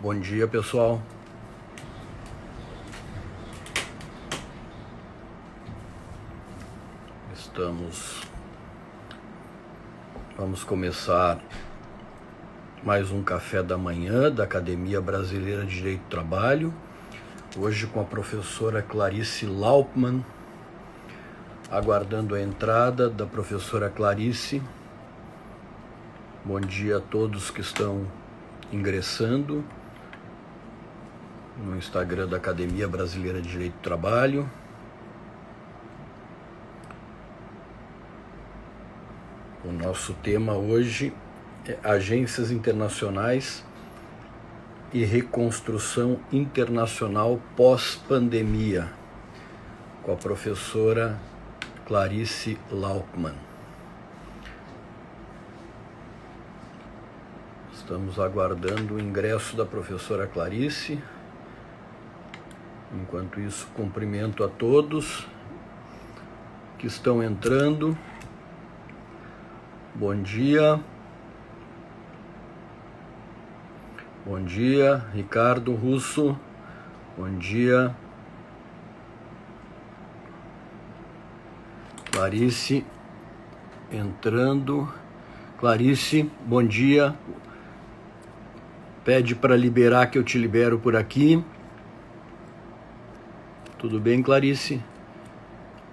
Bom dia, pessoal. Vamos começar mais um café da manhã da Academia Brasileira de Direito do Trabalho, hoje com a professora Clarice Laupman, aguardando a entrada da professora Clarice. Bom dia a todos que estão ingressando no Instagram da Academia Brasileira de Direito do Trabalho. O nosso tema hoje é Agências Internacionais e Reconstrução Internacional pós-pandemia, com a professora Clarice Laupman. Estamos aguardando o ingresso da professora Clarice. Enquanto isso, cumprimento a todos que estão entrando. Bom dia. Bom dia, Ricardo Russo. Bom dia. Clarice entrando. Clarice, bom dia. Pede para liberar que eu te libero por aqui. Tudo bem, Clarice?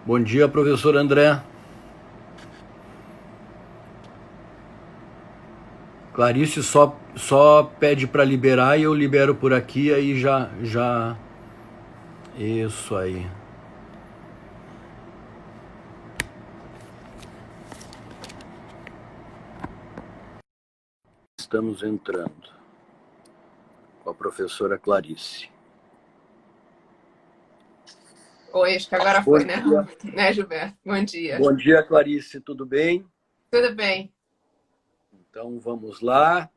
Bom dia, professor André. Clarice só pede para liberar e eu libero por aqui, aí já... Isso aí. Estamos entrando com a professora Clarice. Oi, acho que agora foi, né, Gilberto? Bom dia. Bom dia, Clarice, tudo bem? Tudo bem. Então vamos lá.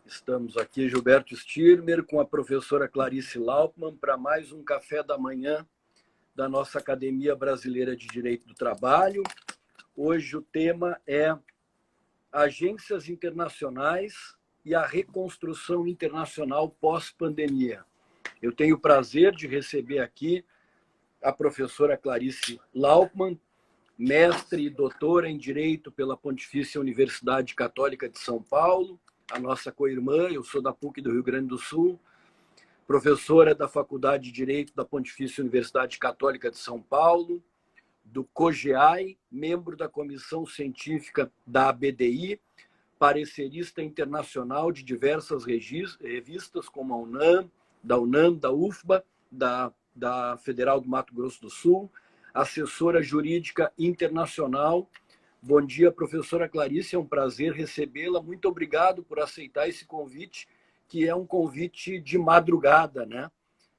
Estamos aqui, Gilberto Stirmer, com a professora Clarice Laupman, para mais um café da manhã da nossa Academia Brasileira de Direito do Trabalho. Hoje o tema é Agências Internacionais e a Reconstrução Internacional pós-pandemia. Eu tenho o prazer de receber aqui a professora Clarice Laupman, mestre e doutora em Direito pela Pontifícia Universidade Católica de São Paulo, a nossa co-irmã. Eu sou da PUC do Rio Grande do Sul, professora da Faculdade de Direito da Pontifícia Universidade Católica de São Paulo, do COGEAI, membro da Comissão Científica da ABDI, parecerista internacional de diversas revistas, como a UNAM, da UFBA, da Federal do Mato Grosso do Sul, assessora jurídica internacional. Bom dia, professora Clarice, é um prazer recebê-la. Muito obrigado por aceitar esse convite, que é um convite de madrugada, né?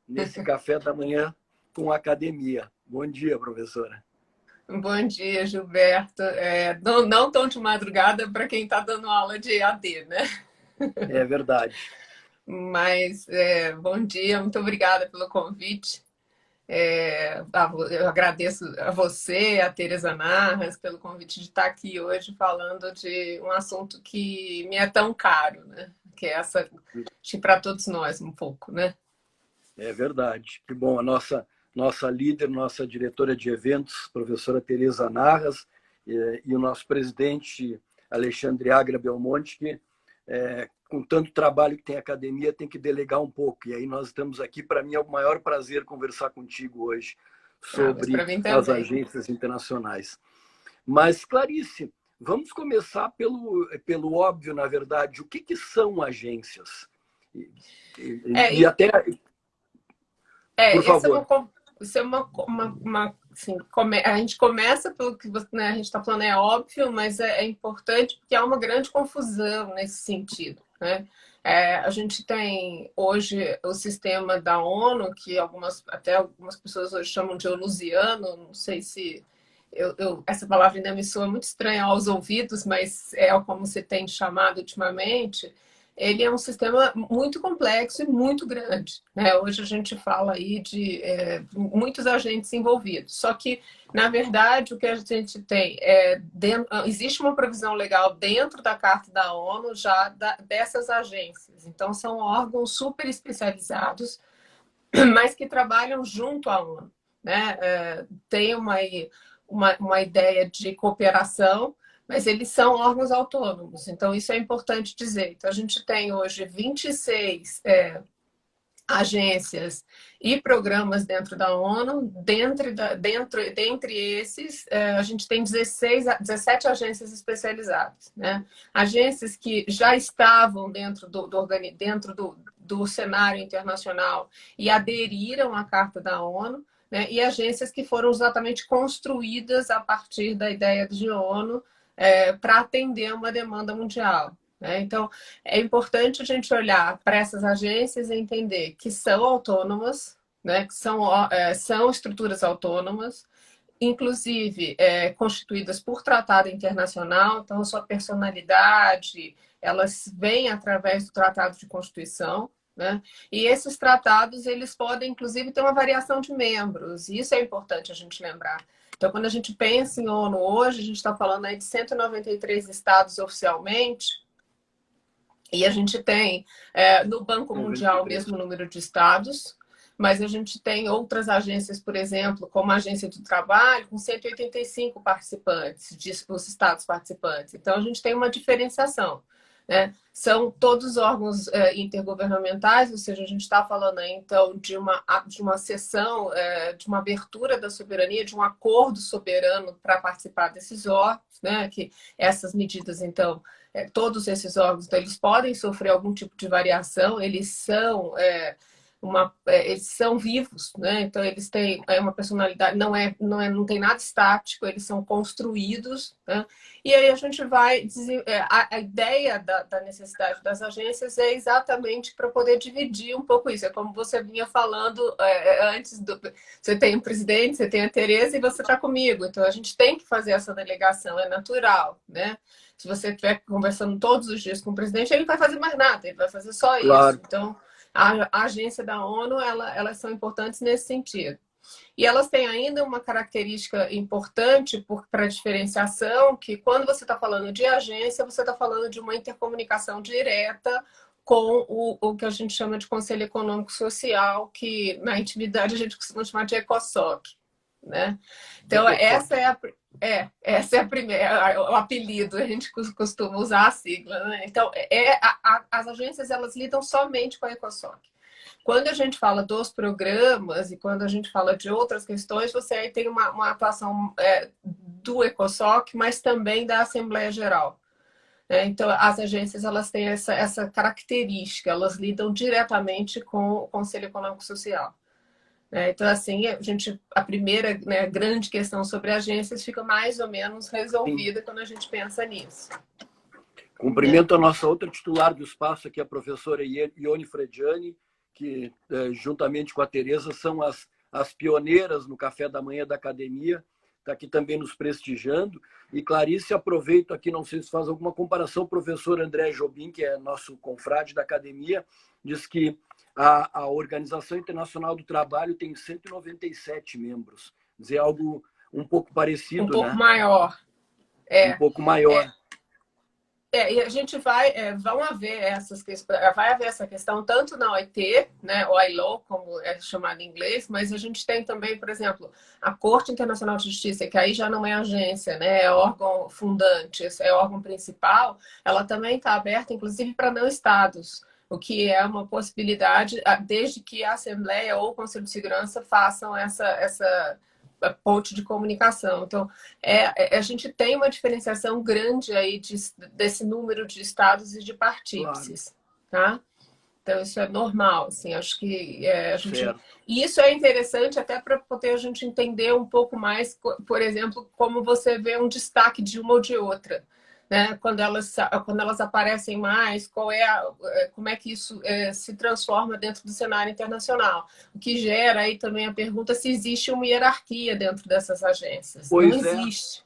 Nesse café da manhã com a academia. Bom dia, professora. Bom dia, Gilberto. Não tão de madrugada para quem está dando aula de EAD, né? É verdade. Mas bom dia, muito obrigada pelo convite. Eu agradeço a você, a Tereza Narras, pelo convite de estar aqui hoje falando de um assunto que me é tão caro, né? Que é essa, para todos nós um pouco, né? É verdade. Que bom, a nossa líder, nossa diretora de eventos, professora Tereza Narras, e o nosso presidente Alexandre Agra Belmonte, que com tanto trabalho que tem a academia, tem que delegar um pouco. E aí nós estamos aqui. Para mim é o maior prazer conversar contigo hoje sobre as agências internacionais. Mas, Clarice, vamos começar pelo óbvio, na verdade. O que são agências? E até... Por favor. Isso é assim, a gente começa pelo que a gente está falando, é óbvio, mas é importante porque há uma grande confusão nesse sentido, né? A gente tem hoje o sistema da ONU, que até algumas pessoas hoje chamam de onusiano, não sei se essa palavra ainda me soa muito estranha aos ouvidos, mas é como se tem chamado ultimamente. ele é um sistema muito complexo e muito grande, né? Hoje a gente fala aí de muitos agentes envolvidos. Só que, na verdade, o que a gente tem existe uma provisão legal dentro da Carta da ONU já dessas agências. Então, são órgãos super especializados, mas que trabalham junto à ONU, né? Tem uma ideia de cooperação, mas eles são órgãos autônomos, então isso é importante dizer. Então, a gente tem hoje 26 agências e programas dentro da ONU. Dentre esses, a gente tem 17 agências especializadas, né? Agências que já estavam dentro do cenário internacional e aderiram à Carta da ONU, né? E agências que foram exatamente construídas a partir da ideia de ONU para atender uma demanda mundial. Então, é importante a gente olhar para essas agências e entender que são autônomas, né? Que são estruturas autônomas, inclusive constituídas por tratado internacional, então, sua personalidade, elas vêm através do Tratado de Constituição, né? E esses tratados, eles podem, inclusive, ter uma variação de membros, e isso é importante a gente lembrar. Então, quando a gente pensa em ONU hoje, a gente está falando aí de 193 estados oficialmente, e a gente tem no Banco Mundial o mesmo número de estados, mas a gente tem outras agências, por exemplo, como a Agência do Trabalho, com 185 participantes, os estados participantes. Então, a gente tem uma diferenciação, né? São todos órgãos intergovernamentais, ou seja, a gente está falando aí, então, de uma sessão, de uma abertura da soberania, de um acordo soberano para participar desses órgãos, né? Que essas medidas, então, todos esses órgãos, então, eles podem sofrer algum tipo de variação, eles são vivos, né? Então eles têm uma personalidade, não tem nada estático, eles são construídos, né? E aí a gente vai a ideia da necessidade das agências é exatamente para poder dividir um pouco isso. É como você vinha falando antes você tem o presidente, você tem a Tereza e você está comigo. Então a gente tem que fazer essa delegação, é natural, né? Se você estiver conversando todos os dias com o presidente, ele não vai fazer mais nada, ele vai fazer só Claro. isso. Então a agência da ONU, elas são importantes nesse sentido. E elas têm ainda uma característica importante para diferenciação, que quando você está falando de agência, você está falando de uma intercomunicação direta com o que a gente chama de Conselho Econômico Social, que na intimidade a gente costuma chamar de ECOSOC, né? Então, essa é a primeira, o apelido, a gente costuma usar a sigla, né? Então, as agências, elas lidam somente com a ECOSOC. Quando a gente fala dos programas e quando a gente fala de outras questões, você aí tem uma atuação do ECOSOC, mas também da Assembleia Geral. Então, as agências, elas têm essa característica, elas lidam diretamente com o Conselho Econômico Social. Então, assim, a primeira, né, grande questão sobre agências fica mais ou menos resolvida. Sim. Quando a gente pensa nisso. Cumprimento a nossa outra titular do espaço aqui, a professora Ione Frediani, que, juntamente com a Tereza, são as pioneiras no café da manhã da academia, está aqui também nos prestigiando. E Clarice, aproveito aqui, não sei se faz alguma comparação, o professor André Jobim, que é nosso confrade da academia, diz que a Organização Internacional do Trabalho tem 197 membros. Quer dizer, algo um pouco parecido, um pouco, né? Maior. Um pouco maior. E a gente vai haver essa questão tanto na OIT, né, o ILO, como é chamado em inglês, mas a gente tem também, por exemplo, a Corte Internacional de Justiça, que aí já não é agência, né, é órgão fundante, é órgão principal, ela também está aberta, inclusive, para não estados, o que é uma possibilidade, desde que a Assembleia ou o Conselho de Segurança façam essa ponte de comunicação. Então, a gente tem uma diferenciação grande aí desse número de estados e de partícips, claro. Tá? Então, isso é normal, assim, acho que E isso é interessante até para poder a gente entender um pouco mais, por exemplo, como você vê um destaque de uma ou de outra. Né? Quando elas aparecem mais, como é que isso se transforma dentro do cenário internacional? O que gera aí também a pergunta se existe uma hierarquia dentro dessas agências. Pois não existe.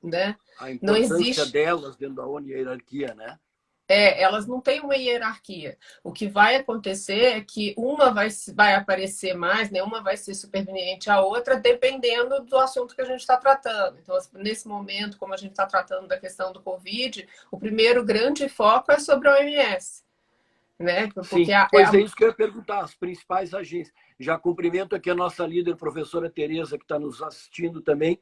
Né? A importância delas dentro da ONU e a hierarquia, né? Elas não têm uma hierarquia. O que vai acontecer é que uma vai aparecer mais, né? Uma vai ser superveniente à outra, dependendo do assunto que a gente está tratando. Então, nesse momento, como a gente está tratando da questão do Covid, o primeiro grande foco é sobre a OMS. Né? Sim, Porque pois é isso que eu ia perguntar, as principais agências. Já cumprimento aqui a nossa líder, professora Tereza, que está nos assistindo também.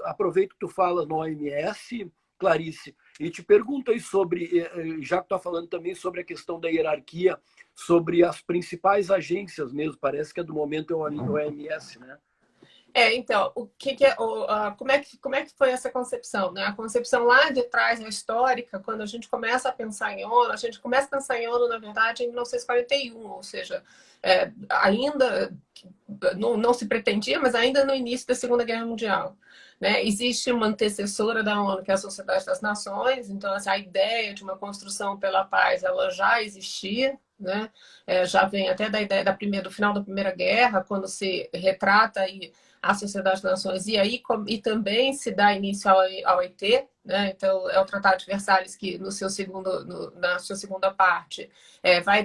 Aproveito que tu fala no OMS, Clarice, e te pergunto aí sobre, já que tu está falando também sobre a questão da hierarquia, sobre as principais agências mesmo, parece que é do momento é o OMS, né? Então, como é que foi essa concepção? Né? A concepção lá de trás, a histórica, quando a gente começa a pensar em ONU, a gente começa a pensar em ONU, na verdade, em 1941, ou seja, ainda não se pretendia, mas ainda no início da Segunda Guerra Mundial. Né? Existe uma antecessora da ONU, que é a Sociedade das Nações, então a ideia de uma construção pela paz ela já existia, né? Já vem até da ideia do final da Primeira Guerra, quando se retrata aí a Sociedade das Nações, e também se dá início ao OIT, né? Então, é o Tratado de Versalhes que, na sua segunda parte, vai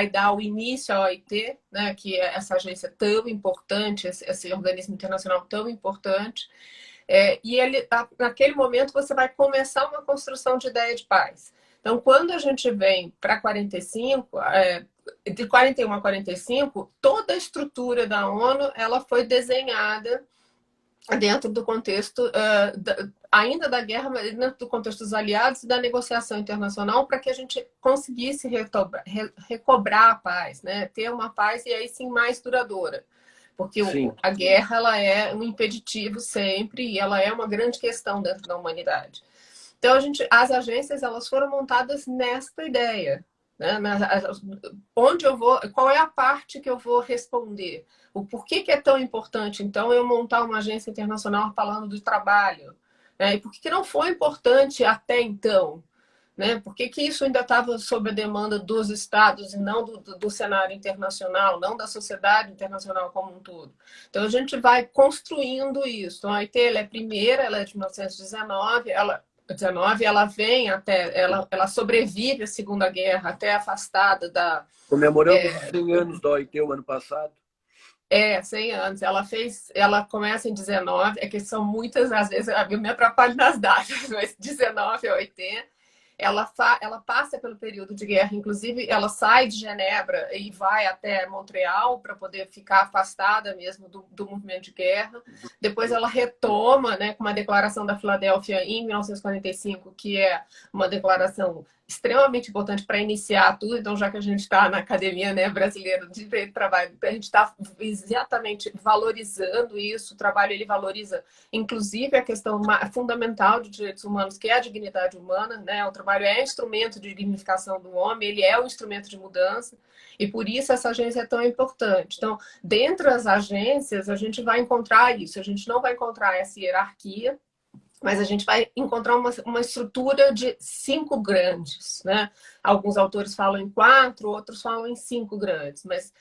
dar o início ao OIT, né? Que é essa agência tão importante, esse organismo internacional tão importante. Naquele momento, você vai começar uma construção de ideia de paz. Então, quando a gente vem para 45, de 41 a 45, toda a estrutura da ONU ela foi desenhada dentro do contexto ainda da guerra, mas dentro do contexto dos aliados e da negociação internacional para que a gente conseguisse recobrar a paz, né? Ter uma paz e aí sim mais duradoura. Porque a guerra ela é um impeditivo sempre e ela é uma grande questão dentro da humanidade. Então, as agências elas foram montadas nesta ideia. Né? Onde eu vou, qual é a parte que eu vou responder? O porquê que é tão importante, então, eu montar uma agência internacional falando do trabalho? Né? E por que não foi importante até então? Né? Por que isso ainda estava sob a demanda dos estados e não do cenário internacional, não da sociedade internacional como um todo? Então, a gente vai construindo isso. Então, a OIT ela é primeira, ela é de 1919, ela vem até, ela sobrevive à Segunda Guerra, até afastada da... Comemoramos os 100 anos da OIT o ano passado. 100 anos. Ela começa em 19, é que são muitas, às vezes eu me atrapalho nas datas, mas 19 a 80. Ela passa pelo período de guerra, inclusive ela sai de Genebra e vai até Montreal para poder ficar afastada mesmo do movimento de guerra. Depois ela retoma, né, com uma declaração da Filadélfia em 1945, que é uma declaração extremamente importante para iniciar tudo. Então, já que a gente está na Academia, né, Brasileira de Direito do Trabalho, a gente está exatamente valorizando isso. O trabalho ele valoriza, inclusive, a questão fundamental de direitos humanos, que é a dignidade humana. Né? O trabalho é instrumento de dignificação do homem, ele é um instrumento de mudança, e por isso essa agência é tão importante. Então, dentro das agências, a gente vai encontrar isso. A gente não vai encontrar essa hierarquia, mas a gente vai encontrar uma estrutura de 5 grandes, né? Alguns autores falam em 4, outros falam em 5 grandes, mas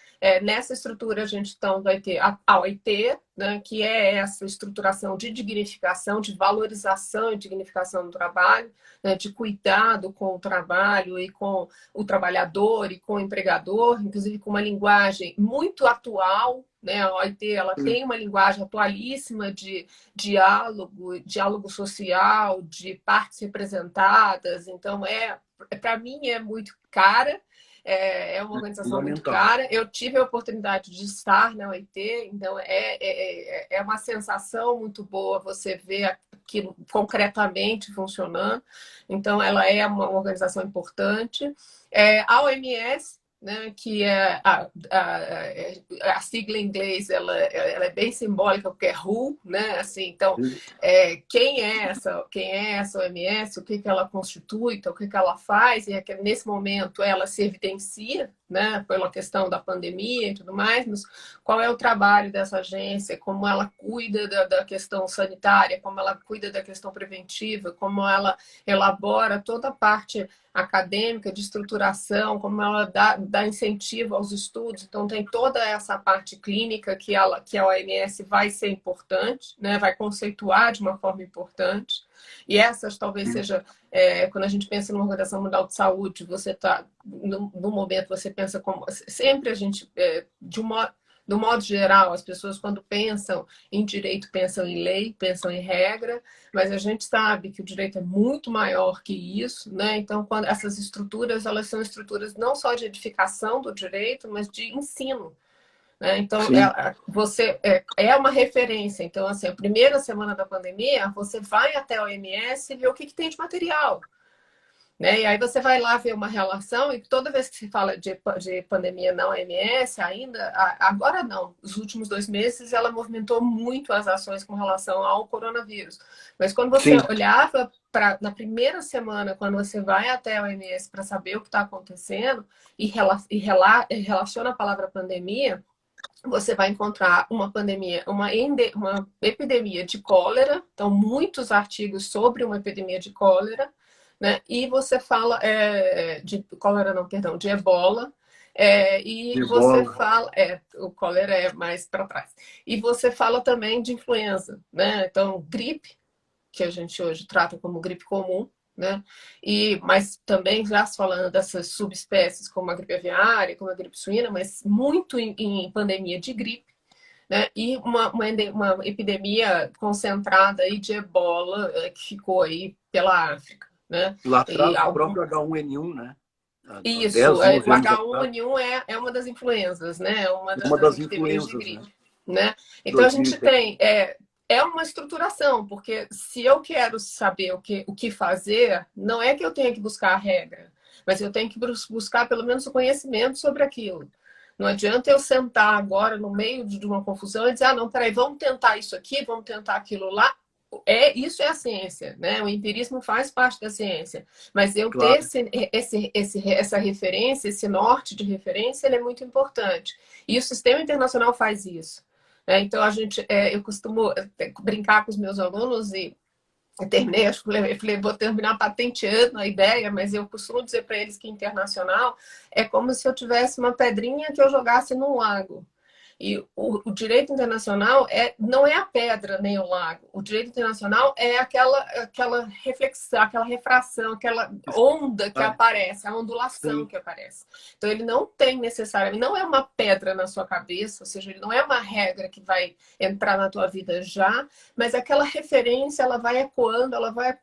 nessa estrutura a gente então vai ter a OIT, né? Que é essa estruturação de dignificação, de valorização e dignificação do trabalho, né? De cuidado com o trabalho e com o trabalhador e com o empregador, inclusive com uma linguagem muito atual, né? A OIT ela tem uma linguagem atualíssima de diálogo social, de partes representadas. Então, para mim, é muito cara. É uma organização muito cara. Eu tive a oportunidade de estar na OIT, então é uma sensação muito boa você ver aquilo concretamente funcionando. Então, ela é uma organização importante. A OMS, né, que é a sigla em inglês, ela é bem simbólica, porque é WHO, né? Assim, então, quem é essa OMS, o que ela constitui, então, o que ela faz, e é que nesse momento ela se evidencia, né, pela questão da pandemia e tudo mais, mas qual é o trabalho dessa agência, como ela cuida da questão sanitária, como ela cuida da questão preventiva, como ela elabora toda a parte acadêmica, de estruturação, como ela dá incentivo aos estudos. Então, tem toda essa parte clínica que a OMS vai ser importante, né? Vai conceituar de uma forma importante. E essas talvez seja, quando a gente pensa numa Organização Mundial de Saúde, você está, no momento, você pensa como... Sempre a gente, do modo geral, as pessoas quando pensam em direito, pensam em lei, pensam em regra, mas a gente sabe que o direito é muito maior que isso, né? Então, quando essas estruturas, elas são estruturas não só de edificação do direito, mas de ensino. Né? Então, você é uma referência. Então, assim, a primeira semana da pandemia, você vai até a OMS e vê o que tem de material. Né? E aí você vai lá ver uma relação, e toda vez que se fala de pandemia na OMS, ainda, agora não, os últimos 2 meses ela movimentou muito as ações com relação ao coronavírus. Mas quando você olhava na primeira semana, quando você vai até a OMS para saber o que está acontecendo e relaciona a palavra pandemia, você vai encontrar uma pandemia, uma epidemia de cólera, então muitos artigos sobre uma epidemia de cólera, né? E você fala de cólera, não, perdão, de ebola, e você fala, o cólera é mais para trás, e você fala também de influenza, né? Então, gripe, que a gente hoje trata como gripe comum, né? Mas também já se falando dessas subespécies como a gripe aviária, como a gripe suína, mas muito em pandemia de gripe, né? E uma epidemia concentrada aí de ebola que ficou aí pela África, né? Lá atrás o próprio H1N1, né? Isso, o H1N1 é uma das influenzas, né? Uma das epidemias de gripe, né? Então a gente tem uma estruturação, porque se eu quero saber o que fazer, não é que eu tenha que buscar a regra, mas eu tenho que buscar pelo menos o conhecimento sobre aquilo. Não adianta eu sentar agora no meio de uma confusão e dizer, não, peraí, vamos tentar isso aqui, vamos tentar aquilo lá. Isso é a ciência, né? O empirismo faz parte da ciência. Mas eu ter essa referência, esse norte de referência, ele é muito importante. E o sistema internacional faz isso. Então, eu costumo brincar com os meus alunos e eu terminei, acho que eu falei, vou terminar patenteando a ideia, mas eu costumo dizer para eles que internacional é como se eu tivesse uma pedrinha que eu jogasse num lago. E o direito internacional não é a pedra nem o lago. O direito internacional é aquela reflexão, aquela refração, aquela onda que aparece, a ondulação que aparece. Então, ele não tem necessariamente, não é uma pedra na sua cabeça, ou seja, ele não é uma regra que vai entrar na tua vida já, mas aquela referência, ela vai ecoando, ela vai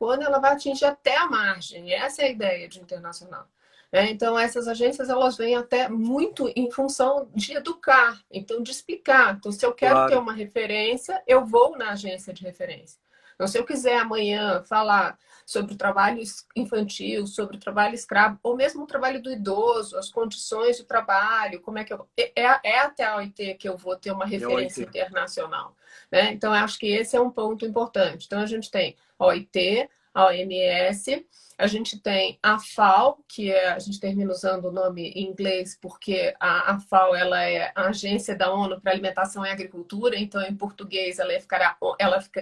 atingir até a margem. Essa é a ideia de internacional. Então, essas agências, elas vêm até muito em função de educar, então de explicar. Então, se eu quero ter uma referência, eu vou na agência de referência. Então, se eu quiser amanhã falar sobre o trabalho infantil, sobre o trabalho escravo, ou mesmo o trabalho do idoso, as condições de trabalho, como é que até a OIT que eu vou ter uma referência internacional. Então, eu acho que esse é um ponto importante. Então, a gente tem a OIT, a OMS, a gente tem a FAO, que a gente termina usando o nome em inglês porque a FAO ela é a Agência da ONU para Alimentação e Agricultura, então em português ela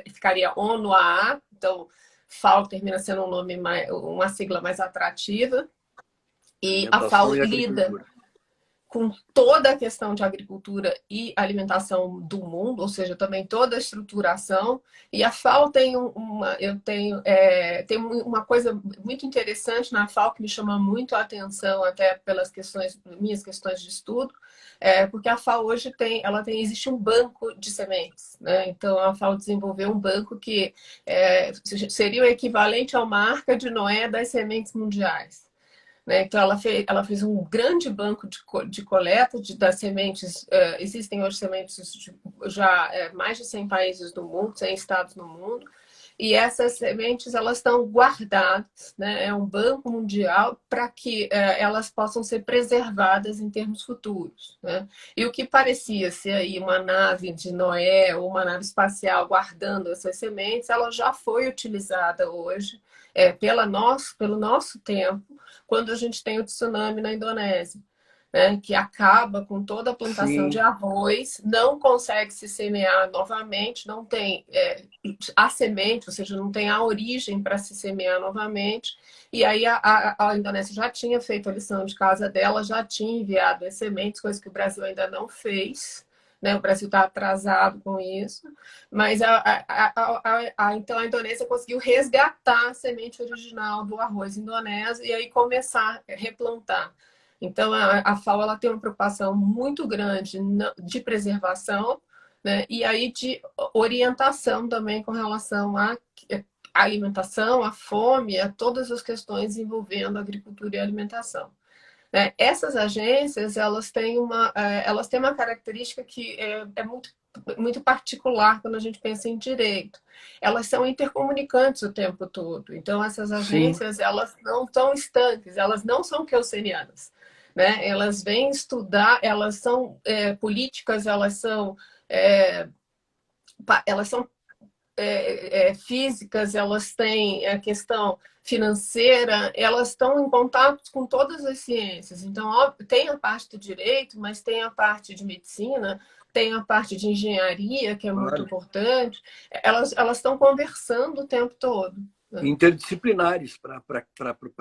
ficaria ONU-AA, então FAO termina sendo um nome uma sigla mais atrativa, e a FAO lida com toda a questão de agricultura e alimentação do mundo, ou seja, também toda a estruturação. E a FAO tem uma coisa muito interessante na FAO que me chama muito a atenção, até pelas minhas questões de estudo, porque a FAO hoje existe um banco de sementes, né? Então a FAO desenvolveu um banco que seria o equivalente ao uma Arca de Noé das sementes mundiais. Então, ela fez um grande banco de coleta das sementes. Existem hoje sementes já mais de 100 países do mundo, 100 estados no mundo. E essas sementes, elas estão guardadas, né? É um banco mundial para que elas possam ser preservadas em termos futuros, né? E o que parecia ser aí uma nave de Noé ou uma nave espacial guardando essas sementes, ela já foi utilizada hoje pelo nosso tempo, quando a gente tem o tsunami na Indonésia, né, que acaba com toda a plantação de arroz, não consegue se semear novamente, não tem a semente, ou seja, não tem a origem para se semear novamente. E aí a Indonésia já tinha feito a lição de casa dela, já tinha enviado as sementes, coisa que o Brasil ainda não fez. né? O Brasil está atrasado com isso, mas então a Indonésia conseguiu resgatar a semente original do arroz indonésio e aí começar a replantar. Então a FAO ela tem uma preocupação muito grande de preservação, né? E aí de orientação também com relação à alimentação, à fome, a todas as questões envolvendo agricultura e alimentação. Né? Essas agências elas têm uma característica que é muito particular quando a gente pensa em direito. Elas são intercomunicantes o tempo todo. Então, essas Sim. agências elas não estão estanques, elas não são kelsenianas. Né? Elas vêm estudar, elas são políticas, elas são físicas, elas têm a questão financeira, elas estão em contato com todas as ciências. Então, óbvio, tem a parte do direito, mas tem a parte de medicina, tem a parte de engenharia, que é muito importante. Elas estão conversando o tempo todo. Né? Interdisciplinares, para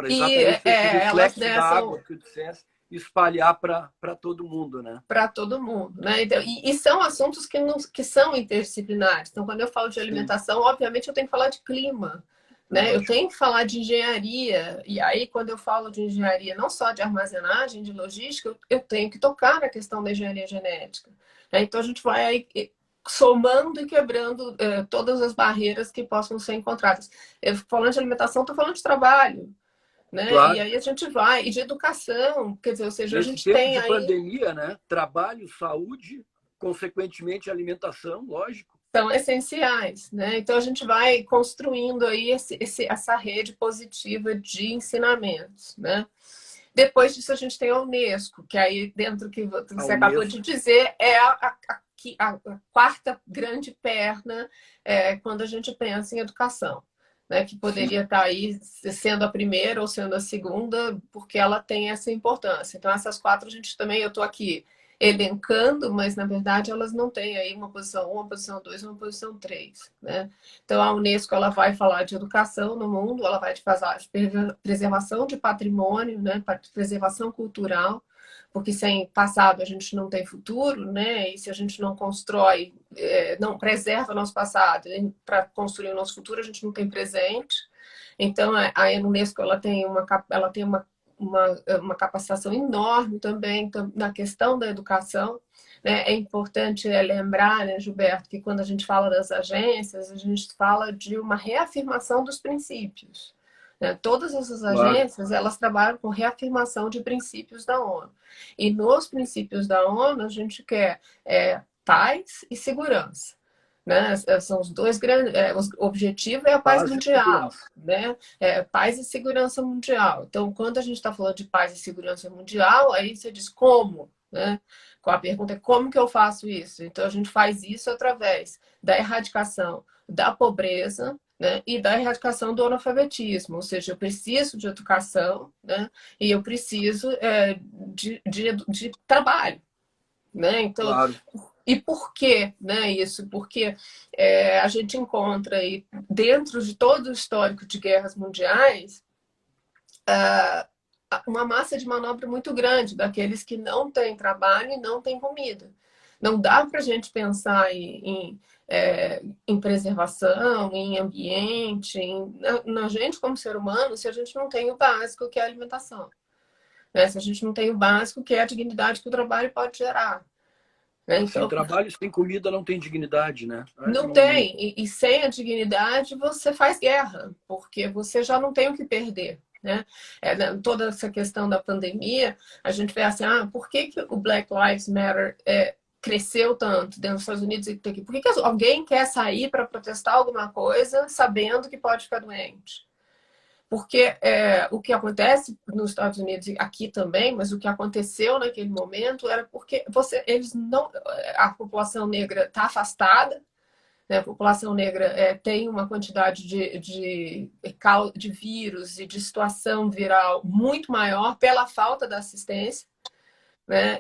exatamente esse reflexo da água que tu disseste, espalhar para todo mundo, né? Para todo mundo, né? Então, e são assuntos que são interdisciplinares. Então, quando eu falo de alimentação, obviamente eu tenho que falar de clima, né? Eu tenho que falar de engenharia. E aí, quando eu falo de engenharia, não só de armazenagem, de logística, eu tenho que tocar na questão da engenharia genética. Né? Então, a gente vai aí somando e quebrando todas as barreiras que possam ser encontradas. Eu falando de alimentação, estou falando de trabalho. Né? Claro. E aí a gente vai, e de educação, quer dizer, ou seja, nesse a gente tempo tem de aí... pandemia, né? Trabalho, saúde, consequentemente alimentação, lógico. São essenciais, né? Então a gente vai construindo aí essa rede positiva de ensinamentos, né? Depois disso a gente tem a Unesco, que aí dentro que você acabou de dizer é a quarta grande perna quando a gente pensa em educação. Né, que poderia estar aí sendo a primeira ou sendo a segunda, porque ela tem essa importância. Então, essas quatro a gente também, eu estou aqui elencando, mas na verdade elas não têm aí uma posição 1, uma posição 2, uma posição 3. Né? Então, a Unesco ela vai falar de educação no mundo, ela vai fazer preservação de patrimônio, né, preservação cultural, porque sem passado a gente não tem futuro, né? E se a gente não constrói, não preserva o nosso passado, para construir o nosso futuro, a gente não tem presente. Então, a Unesco ela tem uma capacitação enorme também na questão da educação. Né? É importante lembrar, né, Gilberto, que quando a gente fala das agências, a gente fala de uma reafirmação dos princípios. Todas essas agências, elas trabalham com reafirmação de princípios da ONU. E nos princípios da ONU, a gente quer paz e segurança. Né? São os dois grandes... o objetivo é a paz mundial. Né? Paz e segurança mundial. Então, quando a gente está falando de paz e segurança mundial, aí você diz como? Né? A pergunta é como que eu faço isso? Então, a gente faz isso através da erradicação da pobreza, né, e da erradicação do analfabetismo, ou seja, eu preciso de educação, né, e eu preciso de trabalho. Né? Então, claro. E por que, né, isso? Porque a gente encontra aí, dentro de todo o histórico de guerras mundiais, uma massa de manobra muito grande daqueles que não têm trabalho e não têm comida. Não dá para a gente pensar em preservação, em ambiente, na gente como ser humano, se a gente não tem o básico, que é a alimentação. Né? Se a gente não tem o básico, que é a dignidade que o trabalho pode gerar. Né? Então, sem trabalho, sem comida, não tem dignidade, né? Não tem. E sem a dignidade, você faz guerra, porque você já não tem o que perder. Né? Toda essa questão da pandemia, a gente vê assim, por que o Black Lives Matter cresceu tanto dentro dos Estados Unidos? Por que alguém quer sair para protestar alguma coisa sabendo que pode ficar doente? Porque o que acontece nos Estados Unidos, aqui também, mas o que aconteceu naquele momento era porque a população negra está afastada, né? A população negra tem uma quantidade de vírus e de situação viral muito maior pela falta da assistência. né?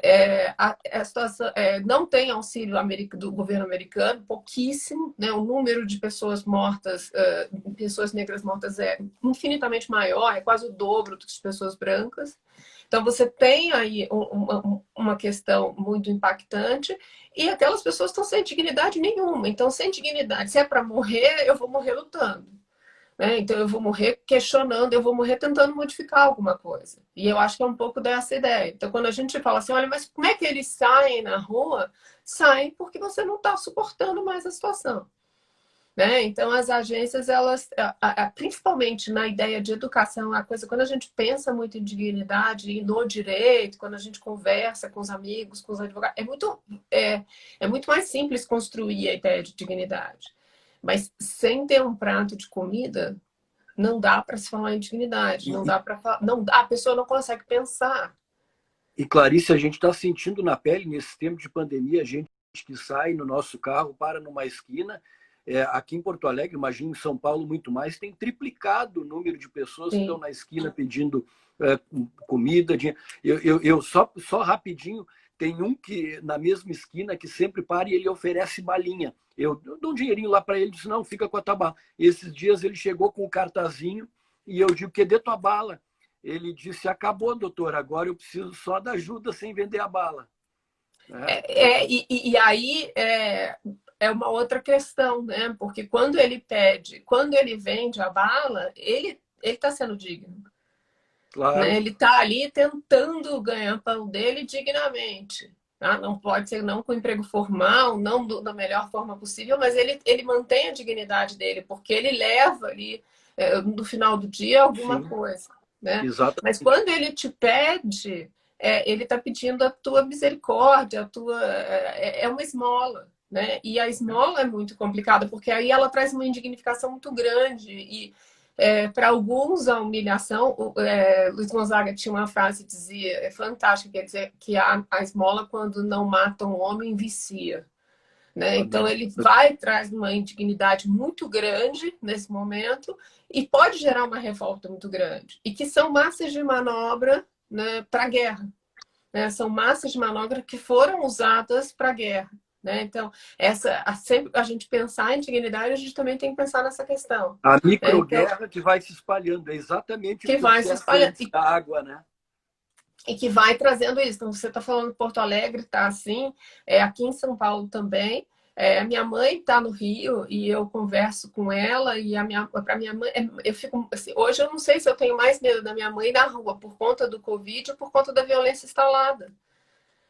A situação, não tem auxílio do governo americano, pouquíssimo, né? O número de pessoas mortas, pessoas negras mortas é infinitamente maior, é quase o dobro das pessoas brancas. Então, você tem aí uma questão muito impactante e aquelas pessoas estão sem dignidade nenhuma. Então, sem dignidade, se é para morrer, eu vou morrer lutando. Né? Então, eu vou morrer questionando, eu vou morrer tentando modificar alguma coisa. E eu acho que é um pouco dessa ideia. Então, quando a gente fala assim, olha, mas como é que eles saem na rua? Saem porque você não está suportando mais a situação. Né? Então, as agências, elas, principalmente na ideia de educação, a coisa, quando a gente pensa muito em dignidade e no direito, quando a gente conversa com os amigos, com os advogados, é muito mais simples construir a ideia de dignidade. Mas sem ter um prato de comida, não dá para se falar em dignidade, não dá para falar, não, a pessoa não consegue pensar. E Clarice, a gente está sentindo na pele, nesse tempo de pandemia, a gente que sai no nosso carro, para numa esquina. Aqui em Porto Alegre, imagino em São Paulo muito mais, tem triplicado o número de pessoas que estão na esquina pedindo comida. Eu só rapidinho, tem um que na mesma esquina que sempre para e ele oferece balinha. Eu dou um dinheirinho lá para ele, disse, não, fica com a tua bala. Esses dias ele chegou com o cartazinho e eu digo, cadê tua bala? Ele disse, acabou, doutor, agora eu preciso só da ajuda sem vender a bala. E aí é uma outra questão, né? Porque quando ele vende a bala, ele está sendo digno. Claro. Né? Ele está ali tentando ganhar o pão dele dignamente. Tá? Não pode ser não com emprego formal, não da melhor forma possível, mas ele mantém a dignidade dele, porque ele leva ali, no final do dia, alguma Sim, coisa. Né? exatamente. Mas quando ele te pede, ele está pedindo a tua misericórdia, é uma esmola. Né? E a esmola é muito complicada, porque aí ela traz uma indignificação muito grande. E para alguns, a humilhação. Luiz Gonzaga tinha uma frase que dizia, é fantástica, quer dizer que a esmola, quando não mata um homem, vicia. Né? Então, ele traz uma indignidade muito grande nesse momento e pode gerar uma revolta muito grande. E que são massas de manobra, né, para a guerra. Né? São massas de manobra que foram usadas para a guerra. Né? Então, sempre a gente pensar em dignidade, a gente também tem que pensar nessa questão. A microguerra que vai se espalhando, é exatamente o que tu disseste antes da água, né? E que vai trazendo isso. Então, você está falando de Porto Alegre, está assim, aqui em São Paulo também. A minha mãe está no Rio e eu converso com ela e para minha mãe, eu fico assim, hoje eu não sei se eu tenho mais medo da minha mãe na rua por conta do Covid ou por conta da violência instalada.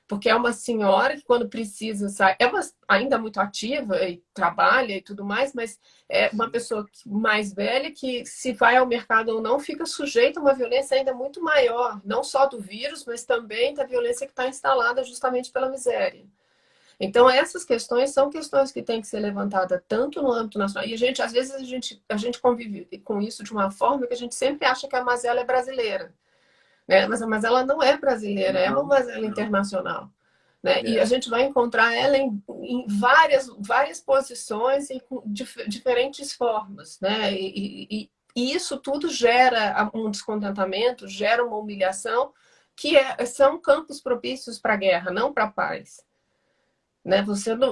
Porque é uma senhora que, quando precisa, sai. Ainda muito ativa e trabalha e tudo mais, mas é uma pessoa mais velha que, se vai ao mercado ou não, fica sujeita a uma violência ainda muito maior, não só do vírus, mas também da violência que está instalada justamente pela miséria. Então, essas questões são questões que têm que ser levantadas tanto no âmbito nacional. E às vezes, a gente convive com isso de uma forma que a gente sempre acha que a mazela é brasileira. Né? Mas ela não é brasileira, é uma mazela internacional. Né? E a gente vai encontrar ela em várias posições e com diferentes formas. Né? E isso tudo gera um descontentamento, gera uma humilhação, que são campos propícios para a guerra, não para a paz. Né?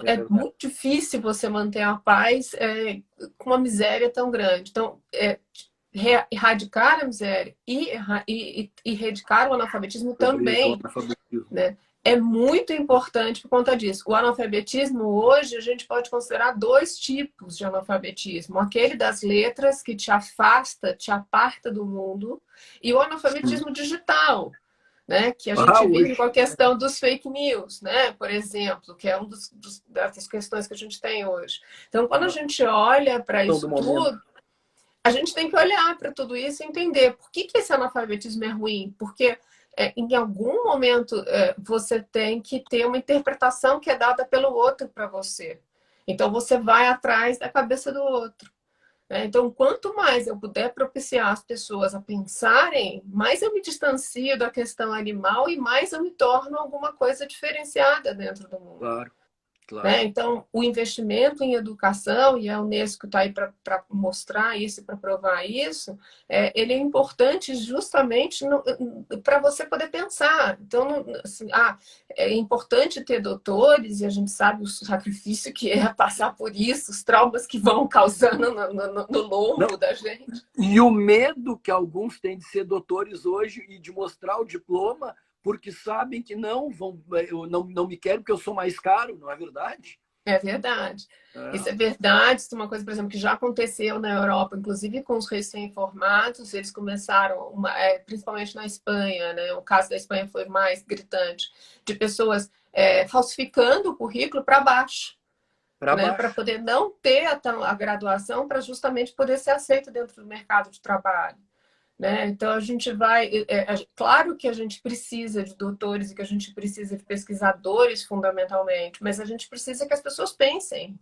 É muito difícil você manter a paz com uma miséria tão grande. Então, erradicar a miséria e erradicar o analfabetismo também, né? É muito importante por conta disso. O analfabetismo, hoje, a gente pode considerar dois tipos de analfabetismo. Aquele das letras, que te afasta, te aparta do mundo, e o analfabetismo digital, né? Que a gente vive com a questão dos fake news, né? Por exemplo, que é uma das questões que a gente tem hoje. Então, quando a gente olha para isso tudo, a gente tem que olhar para tudo isso e entender por que esse analfabetismo é ruim. Porque em algum momento você tem que ter uma interpretação que é dada pelo outro para você. Então você vai atrás da cabeça do outro. Né? Então, quanto mais eu puder propiciar as pessoas a pensarem, mais eu me distancio da questão animal e mais eu me torno alguma coisa diferenciada dentro do mundo. Claro. Claro. Né? Então, o investimento em educação, e a Unesco está aí para mostrar isso, para provar isso, ele é importante justamente para você poder pensar. Então, assim, é importante ter doutores, e a gente sabe o sacrifício que é passar por isso, os traumas que vão causando no lombo Não. da gente. E o medo que alguns têm de ser doutores hoje e de mostrar o diploma, porque sabem que não me querem porque eu sou mais caro, não é verdade? É verdade. Isso é É. verdade. Isso é uma coisa, por exemplo, que já aconteceu na Europa, inclusive com os recém-formados. Eles começaram, principalmente na Espanha, né? O caso da Espanha foi mais gritante, de pessoas falsificando o currículo para baixo, Para né? Para baixo. poder não ter a graduação, para justamente poder ser aceito dentro do mercado de trabalho. Né? Então, a gente vai. Claro que a gente precisa de doutores e que a gente precisa de pesquisadores, fundamentalmente, mas a gente precisa que as pessoas pensem,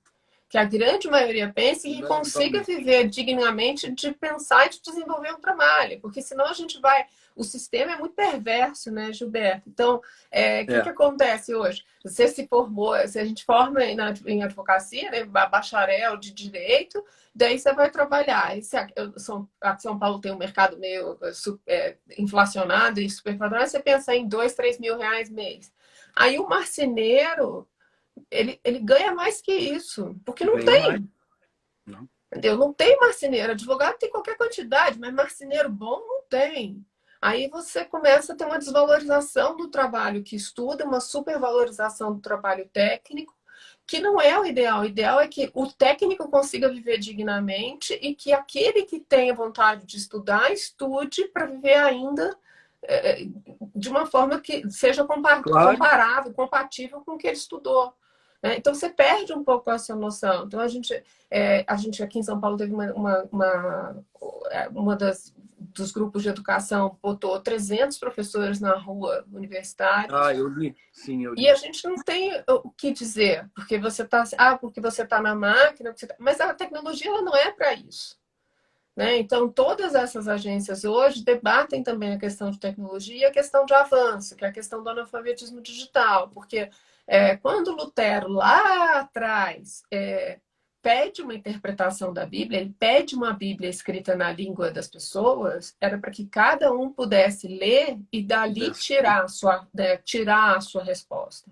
que a grande maioria pense e consiga Fundamentalmente. viver dignamente de pensar e de desenvolver um trabalho, porque senão a gente vai. O sistema é muito perverso, né, Gilberto? Então, o que acontece hoje? Você se formou, se a gente forma em advocacia, né, bacharel de direito, daí você vai trabalhar. Aqui São Paulo tem um mercado meio inflacionado e superfaturado, você pensa em 2, 3 mil reais mês. Aí o marceneiro, ele ganha mais que isso, porque não Ganha mais. tem. Não. Entendeu? Não tem marceneiro. Advogado tem qualquer quantidade, mas marceneiro bom não tem. Aí você começa a ter uma desvalorização do trabalho que estuda, uma supervalorização do trabalho técnico, que não é o ideal. O ideal é que o técnico consiga viver dignamente e que aquele que tenha vontade de estudar, estude para viver ainda de uma forma que seja Claro. comparável, compatível com o que ele estudou. Né? Então você perde um pouco essa noção. Então a gente aqui em São Paulo teve uma dos grupos de educação botou 300 professores na rua universitários Eu li. Sim, eu e a li. gente não tem o que dizer, porque você está porque você tá na máquina, mas a tecnologia ela não é para isso. Né? Então, todas essas agências hoje debatem também a questão de tecnologia e a questão de avanço, que é a questão do analfabetismo digital, porque quando Lutero, lá atrás, pede uma interpretação da Bíblia, ele pede uma Bíblia escrita na língua das pessoas, era para que cada um pudesse ler e dali tirar a sua resposta.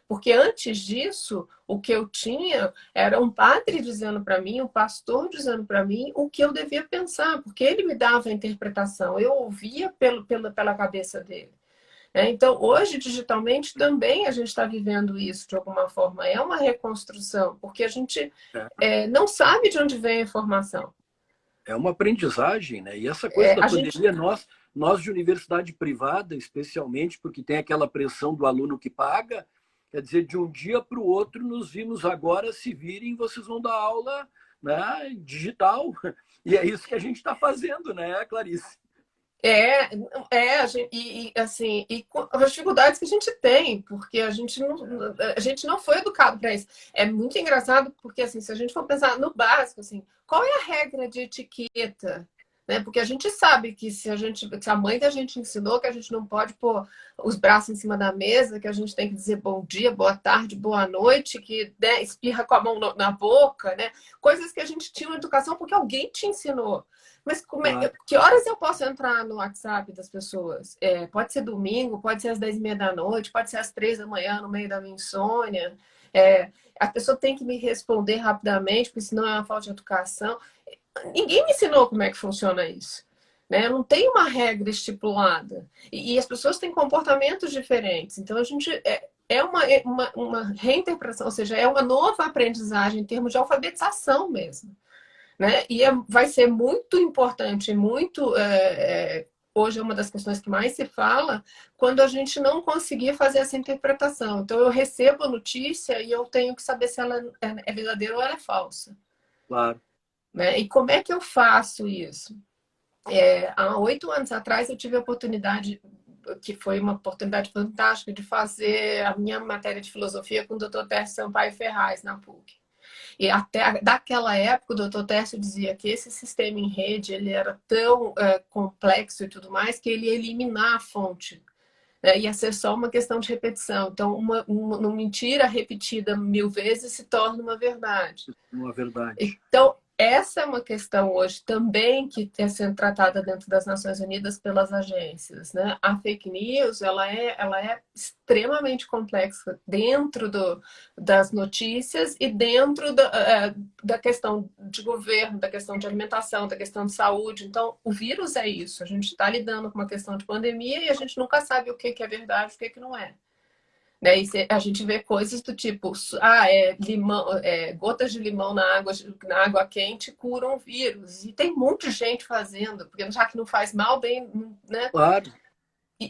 Porque antes disso, o que eu tinha era um padre dizendo para mim, um pastor dizendo para mim o que eu devia pensar, porque ele me dava a interpretação, eu ouvia pela cabeça dele. Então, hoje, digitalmente, também a gente está vivendo isso de alguma forma. É uma reconstrução, porque a gente não sabe de onde vem a informação. É uma aprendizagem, né? E essa coisa da A gente pandemia, nós de universidade privada, especialmente, porque tem aquela pressão do aluno que paga, quer dizer, de um dia para o outro, nos vimos agora, se virem, vocês vão dar aula, né, digital. E é isso que a gente está fazendo, né, Clarice? É, assim, e com as dificuldades que a gente tem, porque a gente não foi educado para isso. É muito engraçado, porque assim, se a gente for pensar no básico, assim, qual é a regra de etiqueta? Né? Porque a gente sabe que se a mãe da gente ensinou que a gente não pode pôr os braços em cima da mesa, que a gente tem que dizer bom dia, boa tarde, boa noite, que né, espirra com a mão na boca, né? Coisas que a gente tinha na educação porque alguém te ensinou. Mas Claro. que horas eu posso entrar no WhatsApp das pessoas? Pode ser domingo, pode ser às 10h30 da noite, pode ser às 3 da manhã, no meio da minha insônia. A pessoa tem que me responder rapidamente, porque senão é uma falta de educação. Ninguém me ensinou como é que funciona isso. Né? Não tem uma regra estipulada. E as pessoas têm comportamentos diferentes. Então, a gente uma reinterpretação, ou seja, é uma nova aprendizagem em termos de alfabetização mesmo. Né? E vai ser muito importante, hoje é uma das questões que mais se fala, quando a gente não conseguir fazer essa interpretação. Então, eu recebo a notícia e eu tenho que saber se ela é verdadeira ou ela é falsa. Claro. Né? E como é que eu faço isso? Há 8 anos atrás, eu tive a oportunidade, que foi uma oportunidade fantástica, de fazer a minha matéria de filosofia com o Dr. Tércio Sampaio Ferraz, na PUC. E até daquela época, o doutor Tércio dizia que esse sistema em rede ele era tão complexo e tudo mais que ele ia eliminar a fonte. Ia ser só uma questão de repetição. Então, uma mentira repetida 1000 vezes se torna uma verdade. Uma verdade. Então, essa é uma questão hoje também que está sendo tratada dentro das Nações Unidas pelas agências, né? A fake news, ela é extremamente complexa dentro das notícias e dentro da questão de governo, da questão de alimentação, da questão de saúde. Então, o vírus é isso. A gente está lidando com uma questão de pandemia e a gente nunca sabe o que é verdade e o que não é. Né? E a gente vê coisas do tipo, limão, gotas de limão na água quente curam o vírus. E tem muita gente fazendo, porque já que não faz mal, bem, né? Claro.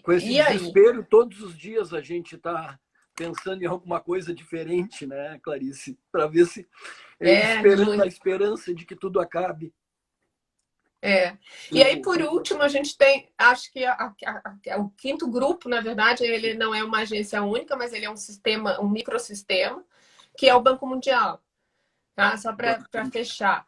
Com esse E aí? desespero, todos os dias a gente está pensando em alguma coisa diferente, né, Clarice? Para ver se esperando a esperança de que tudo acabe. E aí, por último, a gente tem, acho que o quinto grupo, na verdade, ele não é uma agência única, mas ele é um sistema, um microsistema, que é o Banco Mundial. Tá? Só para fechar.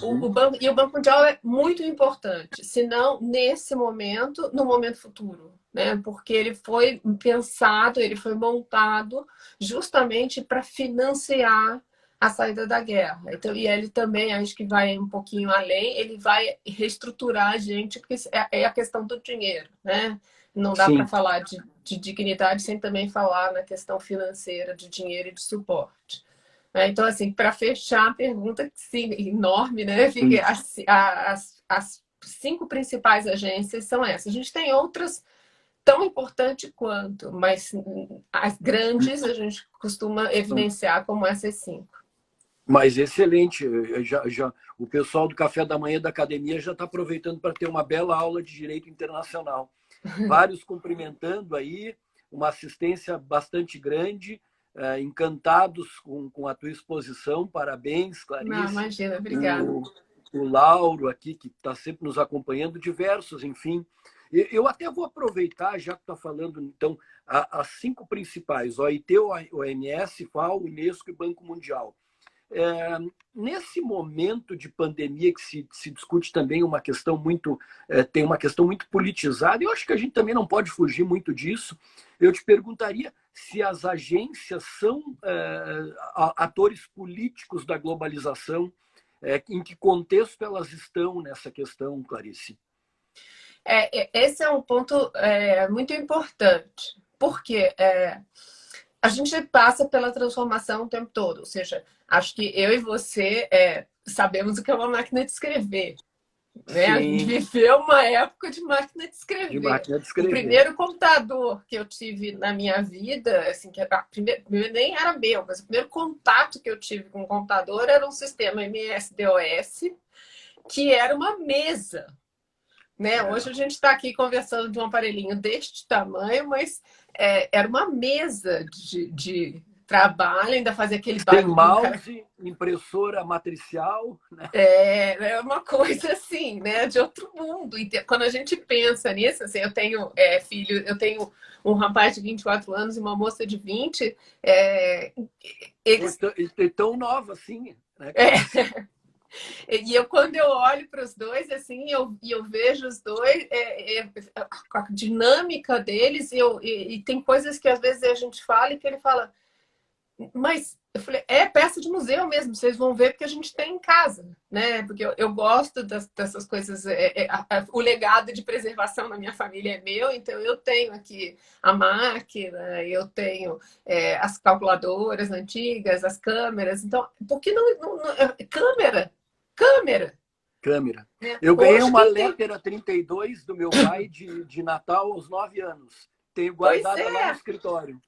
O Banco Mundial é muito importante, se não nesse momento, no momento futuro. Né? Porque ele foi pensado, ele foi montado justamente para financiar a saída da guerra. Então, e ele também, acho que vai um pouquinho além, ele vai reestruturar a gente, porque é a questão do dinheiro, né? Não dá para falar de dignidade sem também falar na questão financeira, de dinheiro e de suporte. Então, assim, para fechar a pergunta, sim, enorme, né? As 5 principais agências são essas. A gente tem outras tão importantes quanto, mas as grandes a gente costuma evidenciar como essas 5. Mas excelente. O pessoal do café da manhã da academia já está aproveitando para ter uma bela aula de direito internacional. Vários cumprimentando aí, uma assistência bastante grande, encantados com a tua exposição. Parabéns, Clarice. Não, imagina, obrigada. O Lauro aqui, que está sempre nos acompanhando, diversos, enfim. Eu até vou aproveitar, já que está falando, então, as 5 principais, OIT, OMS, FAO, Unesco e Banco Mundial. Nesse momento de pandemia que se discute também uma questão muito tem uma questão muito politizada, eu acho que a gente também não pode fugir muito disso. Eu te perguntaria se as agências são atores políticos da globalização, em que contexto elas estão nessa questão, Clarice? Esse é um ponto muito importante, porque a gente passa pela transformação o tempo todo. Ou seja, acho que eu e você sabemos o que é uma máquina de escrever. Né? A gente viveu uma época de máquina de escrever. O primeiro computador que eu tive na minha vida, assim, primeiro nem era meu, mas o primeiro contato que eu tive com o computador era um sistema MS-DOS, que era uma mesa. Né? Hoje a gente está aqui conversando de um aparelhinho deste tamanho, mas era uma mesa de trabalho, ainda fazia aquele barulho. Tem mouse, impressora matricial. Né? É uma coisa assim, né? De outro mundo. E quando a gente pensa nisso, assim, eu tenho filho, eu tenho um rapaz de 24 anos e uma moça de 20. Eles tão nova assim, né? E quando eu olho para os dois, assim, eu vejo os dois, a dinâmica deles, e tem coisas que às vezes a gente fala e que ele fala, mas eu falei, peça de museu mesmo, vocês vão ver porque a gente tem em casa, né? Porque eu gosto dessas coisas, o legado de preservação na minha família é meu, então eu tenho aqui a máquina, eu tenho as calculadoras antigas, as câmeras, então, por que não câmera. Eu ganhei uma Lepera 32 do meu pai de Natal aos 9 anos. Tenho guardada lá no escritório.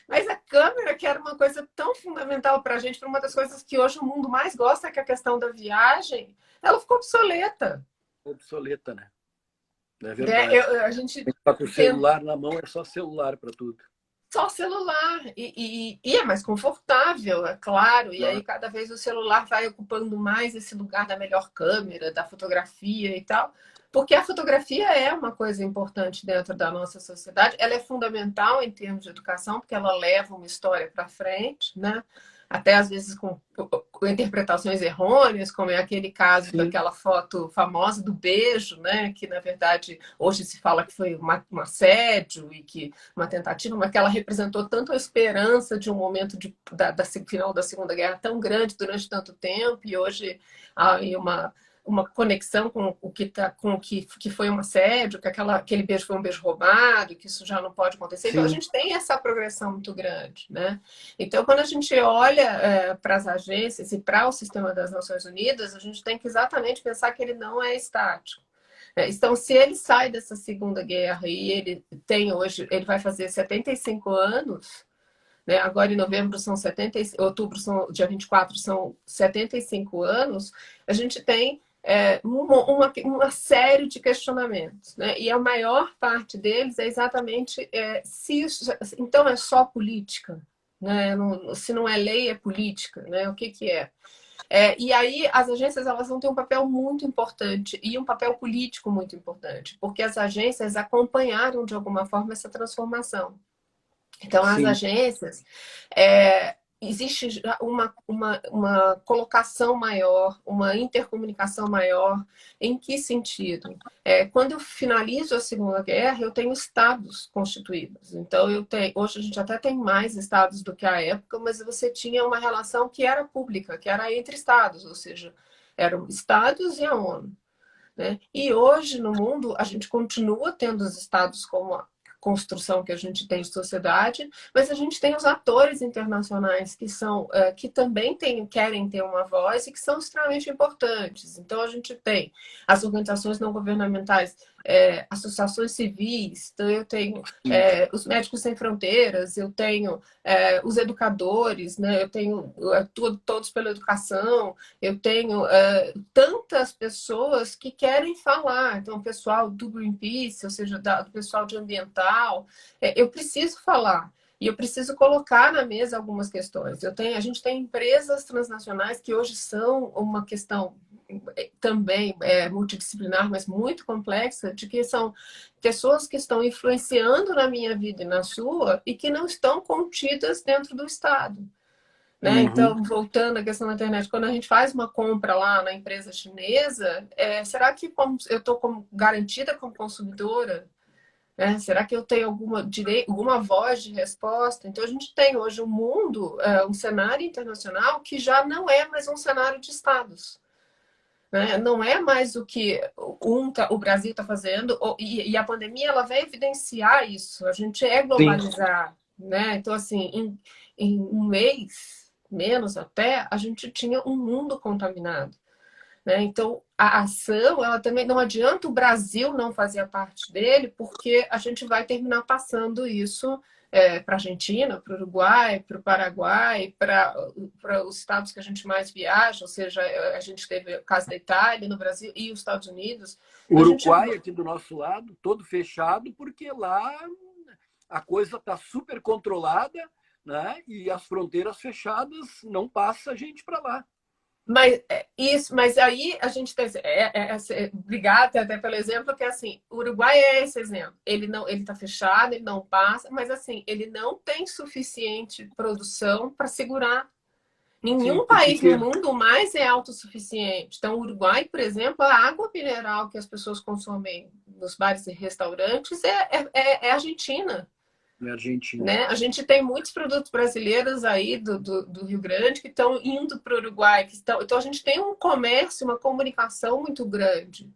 Mas a câmera, que era uma coisa tão fundamental para a gente, para uma das coisas que hoje o mundo mais gosta, que é a questão da viagem, ela ficou obsoleta. Obsoleta, né? Não é verdade. A gente tá com o celular na mão, é só celular para tudo. Só celular. E é mais confortável, é claro. E aí cada vez o celular vai ocupando mais esse lugar da melhor câmera, da fotografia e tal. Porque a fotografia é uma coisa importante dentro da nossa sociedade. Ela é fundamental em termos de educação, porque ela leva uma história para frente, né? até às vezes com interpretações errôneas, como é aquele caso Sim. daquela foto famosa do beijo, né? Que na verdade hoje se fala que foi um assédio e que uma tentativa, mas que ela representou tanto a esperança de um momento final da Segunda Guerra tão grande durante tanto tempo, e hoje há aí uma conexão com o que que foi um assédio, que aquele beijo foi um beijo roubado, que isso já não pode acontecer. Então a Sim. gente tem essa progressão muito grande, né? Então quando a gente olha para as agências e para o sistema das Nações Unidas, a gente tem que exatamente pensar que ele não é estático. Então, se ele sai dessa Segunda Guerra e ele tem hoje, ele vai fazer 75 anos, né? Agora em novembro são 70, outubro dia 24 são 75 anos, a gente tem uma série de questionamentos, né? E a maior parte deles é exatamente se isso, então é só política, né? Se não é lei, é política, né? O que que é? E aí as agências elas vão ter um papel muito importante e um papel político muito importante, porque as agências acompanharam de alguma forma essa transformação. Então, as Sim. agências, existe já uma colocação maior, uma intercomunicação maior. Em que sentido? Quando eu finalizo a Segunda Guerra, eu tenho estados constituídos. Então, hoje a gente até tem mais estados do que a época, mas você tinha uma relação que era pública, que era entre estados, ou seja, eram estados e a ONU. Né? E hoje, no mundo, a gente continua tendo os estados como a construção que a gente tem de sociedade, mas a gente tem os atores internacionais que também querem ter uma voz e que são extremamente importantes. Então, a gente tem as organizações não governamentais, associações civis, então eu tenho os Médicos Sem Fronteiras, eu tenho os educadores, né? Eu tenho todos pela educação, eu tenho tantas pessoas que querem falar. Então, o pessoal do Greenpeace, ou seja, do pessoal de ambiental, eu preciso falar. E eu preciso colocar na mesa algumas questões. A gente tem empresas transnacionais que hoje são uma questão também multidisciplinar, mas muito complexa, de que são pessoas que estão influenciando na minha vida e na sua e que não estão contidas dentro do Estado. Né? Então, voltando à questão da internet, quando a gente faz uma compra lá na empresa chinesa, será que eu estou garantida como consumidora? Será que eu tenho alguma voz de resposta? Então, a gente tem hoje um mundo, um cenário internacional que já não é mais um cenário de estados. Né? Não é mais o que o Brasil está fazendo, e a pandemia ela vai evidenciar isso. A gente é Sim. globalizar. Né? Então, assim, em um mês, menos até, a gente tinha um mundo contaminado. Né? Então, a ação, ela também não adianta o Brasil não fazer parte dele, porque a gente vai terminar passando isso para a Argentina, para o Uruguai, para o Paraguai, para os estados que a gente mais viaja, ou seja, a gente teve o caso da Itália no Brasil e os Estados Unidos. O Uruguai, aqui do nosso lado, todo fechado, porque lá a coisa está super controlada, né? E as fronteiras fechadas, não passa gente para lá. Mas aí a gente tem. Obrigada até pelo exemplo, que assim, o Uruguai é esse exemplo. Ele está fechado, ele não passa, mas assim, ele não tem suficiente produção para segurar. Nenhum Sim, país no mundo mais é autossuficiente. Então, o Uruguai, por exemplo, a água mineral que as pessoas consomem nos bares e restaurantes é argentina. Argentina. Né? A gente tem muitos produtos brasileiros aí do Rio Grande que estão indo para o Uruguai. Então, a gente tem um comércio, uma comunicação muito grande.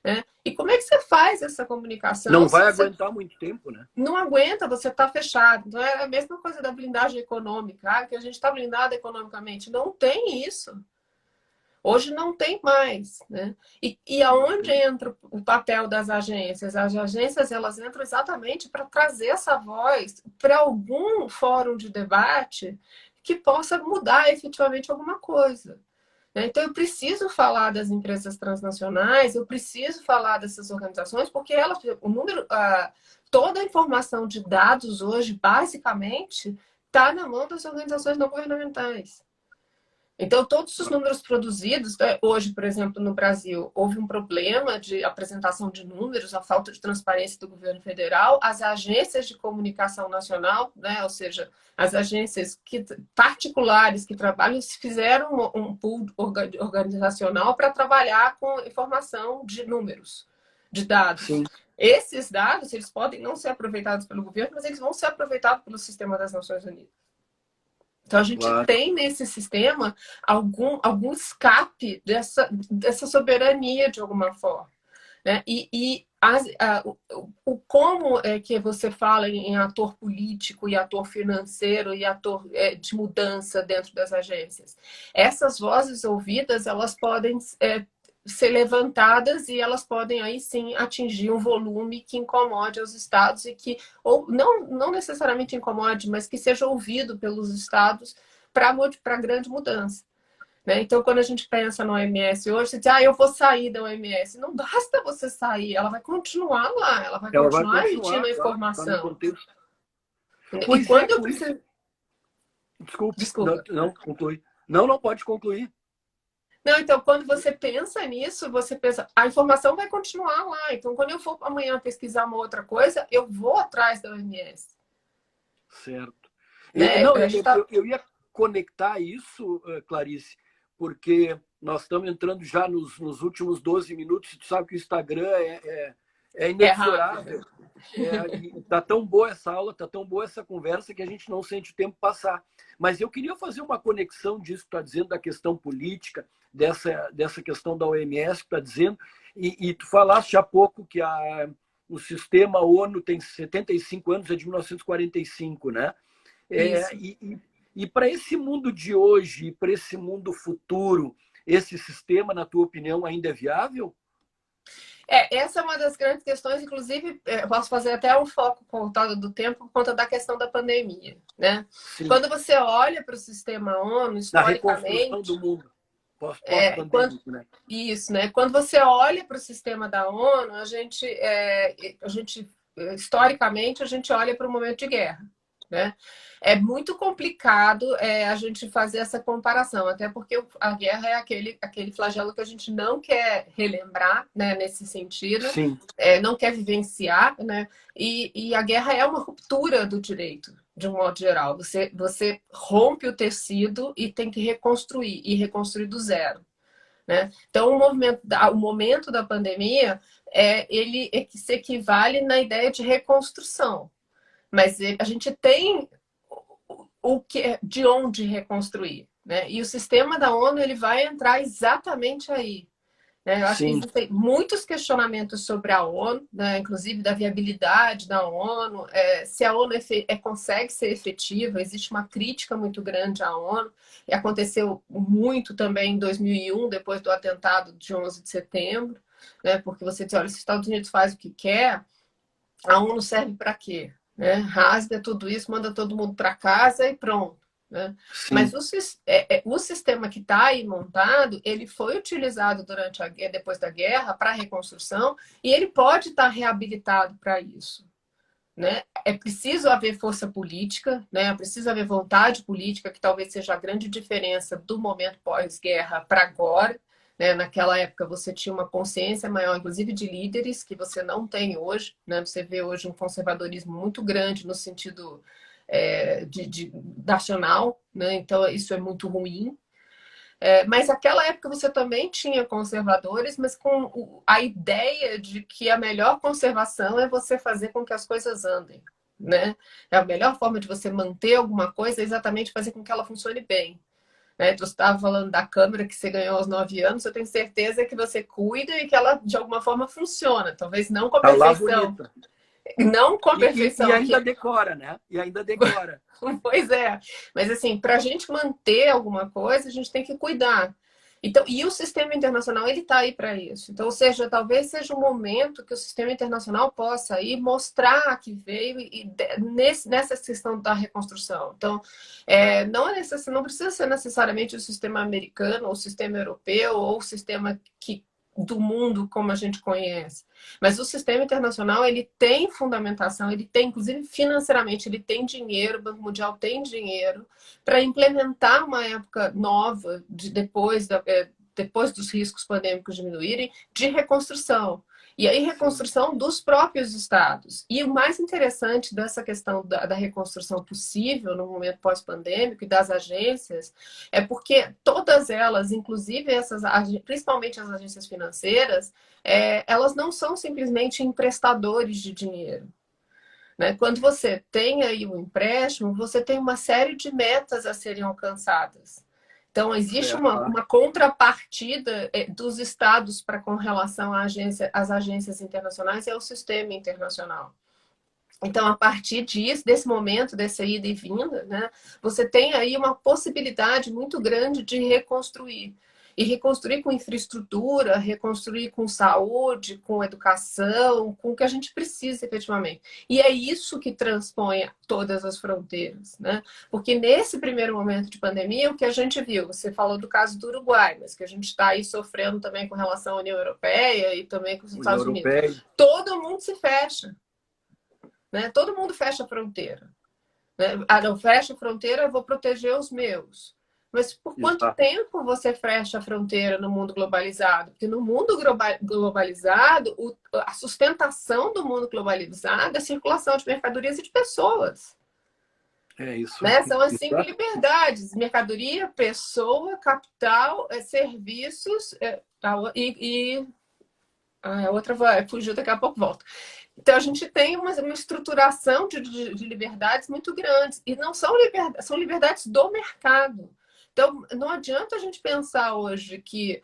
Né? E como é que você faz essa comunicação? Não vai aguentar muito tempo, né? Não aguenta, você está fechado. Então, é a mesma coisa da blindagem econômica, que a gente está blindado economicamente. Não tem isso. Hoje não tem mais, né? E aonde entra o papel das agências? As agências elas entram exatamente para trazer essa voz para algum fórum de debate que possa mudar efetivamente alguma coisa. Né? Então eu preciso falar das empresas transnacionais, eu preciso falar dessas organizações, porque toda a informação de dados hoje, basicamente, está na mão das organizações não governamentais. Então, todos os números produzidos, hoje, por exemplo, no Brasil, houve um problema de apresentação de números, a falta de transparência do governo federal, as agências de comunicação nacional, né, ou seja, as agências particulares que trabalham, fizeram um pool organizacional para trabalhar com informação de números, de dados. Sim. Esses dados, eles podem não ser aproveitados pelo governo, mas eles vão ser aproveitados pelo sistema das Nações Unidas. Então, a gente tem nesse sistema algum escape dessa soberania, de alguma forma. Né? O como é que você fala em ator político e ator financeiro e ator de mudança dentro das agências? Essas vozes ouvidas, elas podem ser levantadas e elas podem aí sim atingir um volume que incomode os estados e que, ou não necessariamente incomode, mas que seja ouvido pelos estados para grande mudança. Né? Então, quando a gente pensa no OMS hoje, você diz, eu vou sair da OMS. Não basta você sair, ela vai continuar lá, ela vai continuar emitindo a informação. Pois quando eu preciso... Desculpa. Não, conclui. Não pode concluir. Não, então, quando você pensa nisso, você pensa, a informação vai continuar lá. Então, quando eu for amanhã pesquisar uma outra coisa, eu vou atrás da OMS. Certo. Né? Eu ia conectar isso, Clarice, porque nós estamos entrando já nos últimos 12 minutos. Tu sabe que o Instagram é inexorável. Está tão boa essa aula, está tão boa essa conversa que a gente não sente o tempo passar. Mas eu queria fazer uma conexão disso que tu está dizendo, da questão política, dessa questão da OMS que está dizendo. E tu falaste há pouco que o sistema ONU tem 75 anos, é de 1945, né? E para esse mundo de hoje, para esse mundo futuro, esse sistema, na tua opinião, ainda é viável? Essa é uma das grandes questões, inclusive, posso fazer até um foco voltado do tempo por conta da questão da pandemia. Né? Quando você olha para o sistema ONU, historicamente... Na reconstrução do mundo, pós-pandêmico, né? Isso, né? Quando você olha para o sistema da ONU, a gente historicamente, a gente olha para o momento de guerra. Né? É muito complicado a gente fazer essa comparação, até porque a guerra é aquele flagelo que a gente não quer relembrar, né, nesse sentido, não quer vivenciar, né? E a guerra é uma ruptura do direito, de um modo geral. Você rompe o tecido e tem que reconstruir, e reconstruir do zero. Né? Então, o momento da pandemia, ele se equivale na ideia de reconstrução. Mas a gente tem de onde reconstruir. Né? E o sistema da ONU ele vai entrar exatamente aí. Né? Eu acho que existem muitos questionamentos sobre a ONU, né? Inclusive da viabilidade da ONU, se a ONU consegue ser efetiva. Existe uma crítica muito grande à ONU, e aconteceu muito também em 2001, depois do atentado de 11 de setembro, né? Porque você diz, olha, se os Estados Unidos faz o que quer, a ONU serve para quê? Né? Rasga tudo isso, manda todo mundo para casa e pronto. Né? Mas o sistema que está aí montado, ele foi utilizado depois da guerra para a reconstrução e ele pode estar reabilitado para isso. Né? É preciso haver força política, né? É preciso haver vontade política, que talvez seja a grande diferença do momento pós-guerra para agora. Né? Naquela época você tinha uma consciência maior, inclusive de líderes, que você não tem hoje. Né? Você vê hoje um conservadorismo muito grande no sentido nacional, né? Então isso é muito ruim. Mas naquela época você também tinha conservadores, mas com a ideia de que a melhor conservação é você fazer com que as coisas andem. Né? A melhor forma de você manter alguma coisa é exatamente fazer com que ela funcione bem. Né? Tu estava falando da câmera que você ganhou aos 9 anos, eu tenho certeza que você cuida e que ela, de alguma forma, funciona. Talvez não com a perfeição. Não com a perfeição. E ainda decora, né? E ainda decora. Pois é. Mas, assim, para a gente manter alguma coisa, a gente tem que cuidar. Então, e o sistema internacional, ele está aí para isso. Então, ou seja, talvez seja um momento que o sistema internacional possa aí mostrar que veio nessa questão da reconstrução. Então, não precisa ser necessariamente o sistema americano, ou o sistema europeu, ou o sistema que do mundo como a gente conhece. Mas o sistema internacional, ele tem fundamentação, ele tem, inclusive financeiramente, ele tem dinheiro, o Banco Mundial tem dinheiro para implementar uma época nova, depois dos riscos pandêmicos diminuírem, de reconstrução. E aí, reconstrução dos próprios estados. E o mais interessante dessa questão da reconstrução possível no momento pós-pandêmico e das agências é porque todas elas, inclusive principalmente as agências financeiras, elas não são simplesmente emprestadores de dinheiro. Né? Quando você tem aí um empréstimo, você tem uma série de metas a serem alcançadas. Então, existe uma contrapartida dos estados com relação às agências internacionais e ao sistema internacional. Então, a partir desse momento, dessa ida e vinda, né, você tem aí uma possibilidade muito grande de reconstruir. E reconstruir com infraestrutura, reconstruir com saúde, com educação, com o que a gente precisa efetivamente. E é isso que transpõe todas as fronteiras, né? Porque nesse primeiro momento de pandemia, o que a gente viu, você falou do caso do Uruguai, mas que a gente está aí sofrendo também com relação à União Europeia e também com os Estados Unidos. Todo mundo se fecha, né? Todo mundo fecha a fronteira. Né? Não fecha a fronteira, eu vou proteger os meus. Mas por quanto tempo você fecha a fronteira no mundo globalizado? Porque no mundo globalizado, a sustentação do mundo globalizado é a circulação de mercadorias e de pessoas. É isso. Né? São as 5 liberdades: mercadoria, pessoa, capital, serviços a outra vai fugir, daqui a pouco volta. Então, a gente tem uma estruturação de liberdades muito grandes. E não são liberdades, são liberdades do mercado. Então, não adianta a gente pensar hoje que,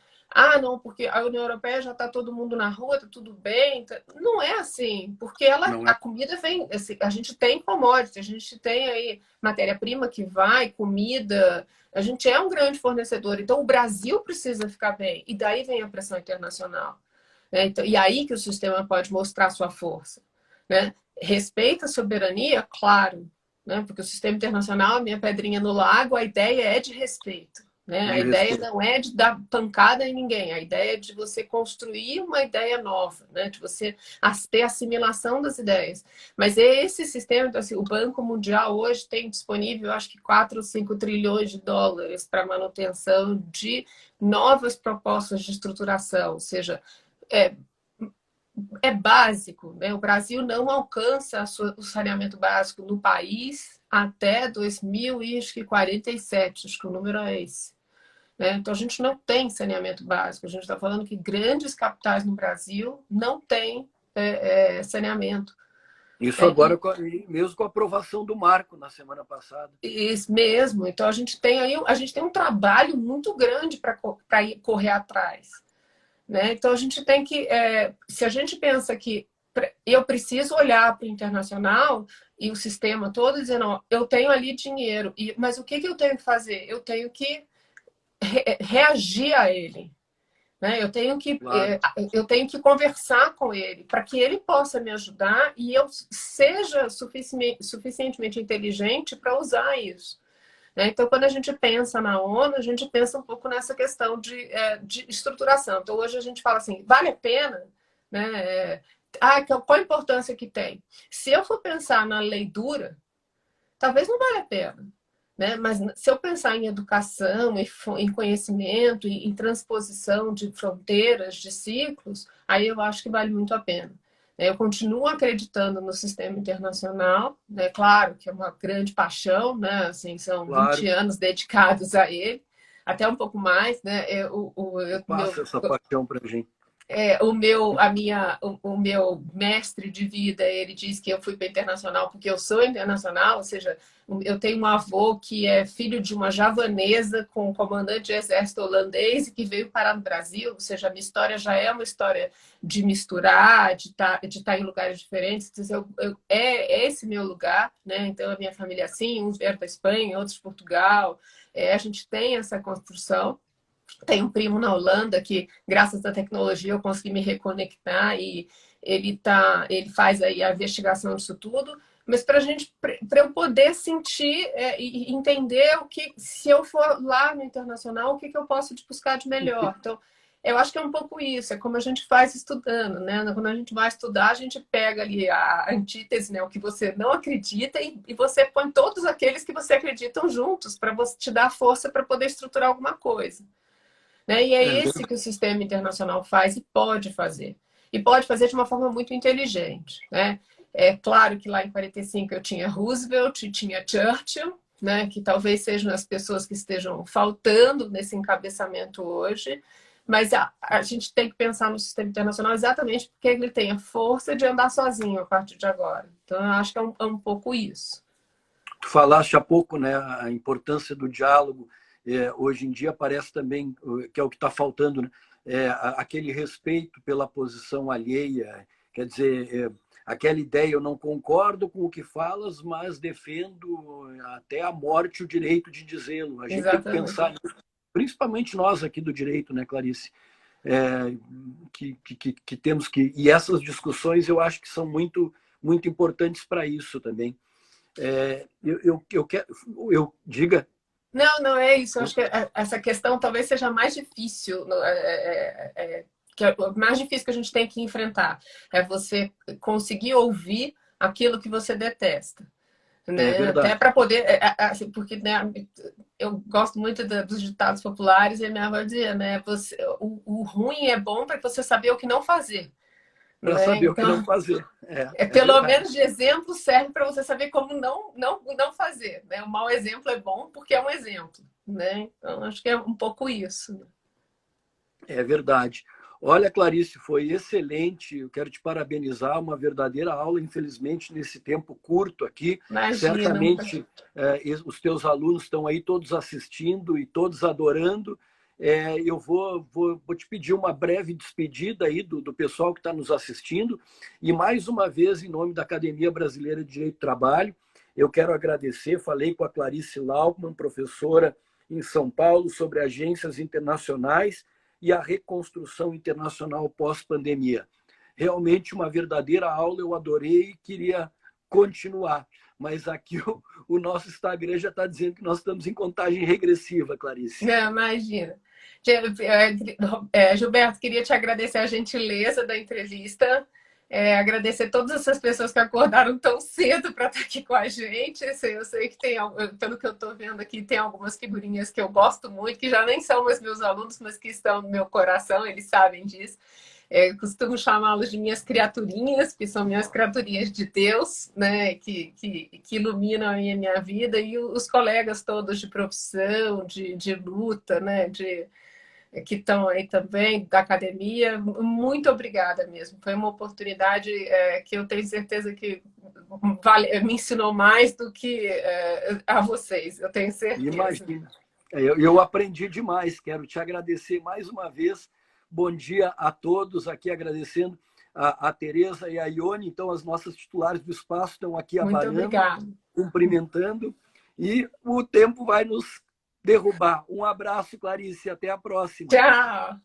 não, porque a União Europeia já está todo mundo na rua, está tudo bem. Não é assim, porque a comida vem, assim, a gente tem commodity, a gente tem aí matéria-prima que vai, comida, a gente é um grande fornecedor. Então, o Brasil precisa ficar bem. E daí vem a pressão internacional. Né? Então, e aí que o sistema pode mostrar sua força. Né? Respeita a soberania, claro. Né? Porque o sistema internacional, minha pedrinha no lago, a ideia é de respeito. Né? A ideia não é de dar pancada em ninguém, a ideia é de você construir uma ideia nova, né? De você ter assimilação das ideias. Mas esse sistema, então, assim, o Banco Mundial hoje tem disponível, acho que 4 ou 5 trilhões de dólares para manutenção de novas propostas de estruturação, ou seja, é básico, né? O Brasil não alcança o saneamento básico no país até 2047, acho que o número é esse. Né? Então, a gente não tem saneamento básico. A gente está falando que grandes capitais no Brasil não têm saneamento. Isso agora, mesmo com a aprovação do marco na semana passada. Isso mesmo. Então, a gente tem um trabalho muito grande para correr atrás. Né? Então, a gente tem que... se a gente pensa que eu preciso olhar para o internacional e o sistema todo dizendo, eu tenho ali dinheiro, mas o que eu tenho que fazer? Eu tenho que reagir a ele. Né? Eu tenho que conversar com ele para que ele possa me ajudar e eu seja suficientemente inteligente para usar isso. Então, quando a gente pensa na ONU, a gente pensa um pouco nessa questão de estruturação. Então, hoje a gente fala assim, vale a pena? Né? Qual a importância que tem? Se eu for pensar na lei dura, talvez não valha a pena. Né? Mas se eu pensar em educação, em conhecimento, em transposição de fronteiras, de ciclos, aí eu acho que vale muito a pena. Eu continuo acreditando no sistema internacional, né? Claro que é uma grande paixão, né? Assim, são 20 anos dedicados a ele, até um pouco mais, né? Passa essa paixão para a gente. O meu mestre de vida, ele diz que eu fui para internacional porque eu sou internacional, ou seja, eu tenho um avô que é filho de uma javanesa com um comandante de exército holandês e que veio parar no Brasil, ou seja, a minha história já é uma história de misturar, de estar em lugares diferentes. Então, é esse meu lugar, né? Então, a minha família é assim, uns vieram da Espanha, outros de Portugal, a gente tem essa construção. Tem um primo na Holanda que, graças à tecnologia, eu consegui me reconectar e ele faz aí a investigação disso tudo. Mas para eu poder sentir e entender se eu for lá no internacional, o que eu posso buscar de melhor. Então, Eu acho que é um pouco isso, é como a gente faz estudando, né? Quando a gente vai estudar, a gente pega ali a antítese, né? O que você não acredita, e você põe todos aqueles que você acreditam juntos para você te dar força para poder estruturar alguma coisa. Né? E é esse que o sistema internacional faz e pode fazer. E pode fazer de uma forma muito inteligente. Né? É claro que lá em 45 eu tinha Roosevelt e tinha Churchill, né? Que talvez sejam as pessoas que estejam faltando nesse encabeçamento hoje. Mas a gente tem que pensar no sistema internacional exatamente porque ele tem a força de andar sozinho a partir de agora. Então, eu acho que é um pouco isso. Tu falaste há pouco, né, a importância do diálogo. Hoje em dia parece também que é o que está faltando, né? Aquele respeito pela posição alheia. Quer dizer, aquela ideia, eu não concordo com o que falas, mas defendo até a morte o direito de dizê-lo. A gente Exatamente. tem que pensar nisso, principalmente nós aqui do direito, né, Clarice? Que temos que... E essas discussões eu acho que são muito, muito importantes para isso também. Diga. Não é isso. Eu acho que essa questão talvez seja mais difícil, que é o mais difícil que a gente tem que enfrentar. É você conseguir ouvir aquilo que você detesta. Né? Até para poder... porque né, eu gosto muito dos ditados populares, e a minha avó dizia, né, o ruim é bom para você saber o que não fazer. Para né? saber o que não fazer. Pelo verdade. menos de exemplo serve para você saber como não fazer. Né? O mau exemplo é bom porque é um exemplo. Né? Então, acho que é um pouco isso. É verdade. Olha, Clarice, foi excelente. Eu quero te parabenizar, uma verdadeira aula, infelizmente, nesse tempo curto aqui. Imagina. Certamente, os teus alunos estão aí todos assistindo e todos adorando. Eu vou te pedir uma breve despedida aí do pessoal que está nos assistindo. E, mais uma vez, em nome da Academia Brasileira de Direito do Trabalho, eu quero agradecer. Falei com a Clarice Laupman, professora em São Paulo, sobre agências internacionais e a reconstrução internacional pós-pandemia. Realmente uma verdadeira aula, eu adorei e queria continuar. Mas aqui o nosso Instagram já está dizendo que nós estamos em contagem regressiva, Clarice. Imagina. Gilberto, queria te agradecer a gentileza da entrevista. Agradecer todas essas pessoas que acordaram tão cedo para estar aqui com a gente. Eu sei que pelo que eu estou vendo aqui, tem algumas figurinhas que eu gosto muito, que já nem são mais meus alunos, mas que estão no meu coração, eles sabem disso. Costumo chamá-los de minhas criaturinhas, que são minhas criaturinhas de Deus, né, que iluminam a minha vida, e os colegas todos de profissão, de luta, né, que estão aí também, da academia. Muito obrigada mesmo. Foi uma oportunidade que eu tenho certeza que me ensinou mais do que a vocês, eu tenho certeza. Imagina. Eu aprendi demais, quero te agradecer mais uma vez. Bom dia a todos, aqui agradecendo a Tereza e a Ione, então as nossas titulares do espaço estão aqui abanando, cumprimentando, e o tempo vai nos derrubar. Um abraço, Clarice, até a próxima. Tchau!